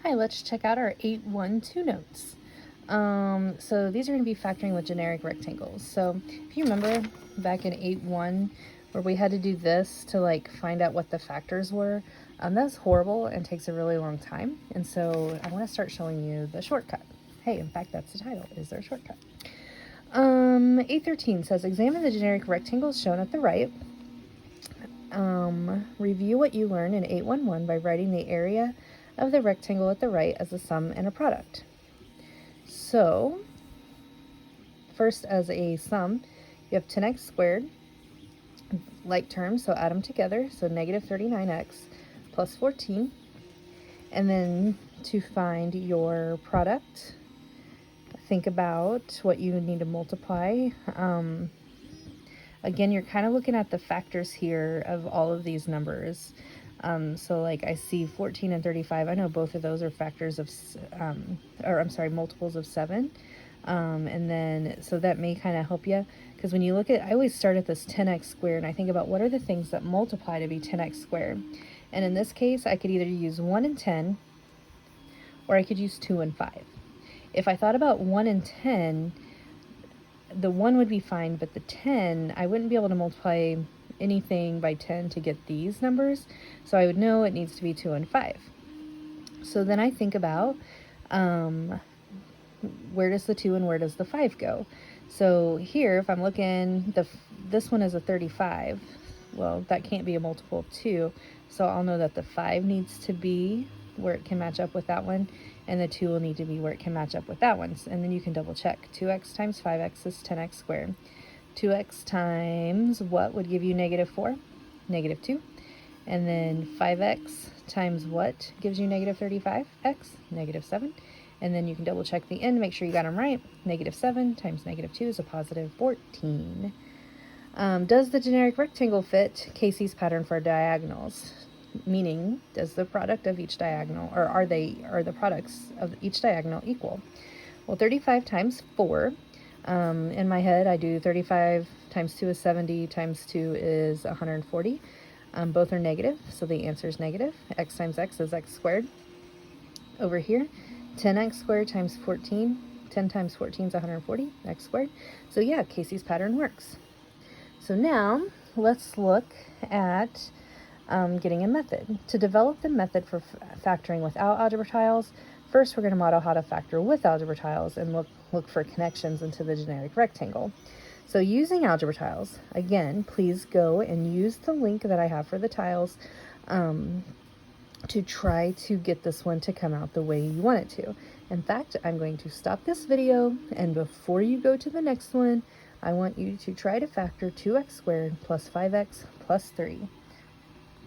Hi, let's check out our 812 notes. So these are going to be factoring with generic rectangles. So if you remember back in 8.1 where we had to do this to like find out what the factors were, that's horrible and takes a really long time. And so I want to start showing you the shortcut. Hey, in fact, that's the title. Is there a shortcut? 813 says, examine the generic rectangles shown at the right. Review what you learned in 811 by writing the area of the rectangle at the right as a sum and a product. So, first as a sum, you have 10x squared, like terms, so add them together, so negative 39x plus 14. And then to find your product, think about what you need to multiply. Again, you're kind of looking at the factors here of all of these numbers. So like I see 14 and 35. I know both of those are factors of, multiples of 7. And then, so that may kind of help you. Because when you look at, I always start at this 10x squared and I think about what are the things that multiply to be 10x squared. And in this case, I could either use 1 and 10, or I could use 2 and 5. If I thought about 1 and 10, the 1 would be fine, but the 10, I wouldn't be able to multiply anything by 10 to get these numbers. So I would know it needs to be 2 and 5. So then I think about where does the 2 and where does the 5 go? So here, if I'm looking, this one is a 35. Well, that can't be a multiple of 2. So I'll know that the 5 needs to be where it can match up with that one, and the 2 will need to be where it can match up with that one. And then you can double check. 2x times 5x is 10x squared. 2x times what would give you negative 4? Negative 2. And then 5x times what gives you negative 35x? Negative 7. And then you can double check the end, make sure you got them right. Negative 7 times negative 2 is a positive 14. Does the generic rectangle fit Casey's pattern for diagonals? Meaning, does the product of each diagonal, or are the products of each diagonal equal? Well, 35 times 4. In my head, I do 35 times 2 is 70, times 2 is 140. Both are negative, so the answer is negative. X times x is x squared. Over here, 10x squared times 14. 10 times 14 is 140, x squared. So yeah, Casey's pattern works. So now, let's look at getting a method. To develop the method for factoring without algebra tiles, first we're going to model how to factor with algebra tiles and look for connections into the generic rectangle. So using algebra tiles, again, please go and use the link that I have for the tiles to try to get this one to come out the way you want it to. In fact, I'm going to stop this video, and before you go to the next one, I want you to try to factor 2x squared plus 5x plus 3.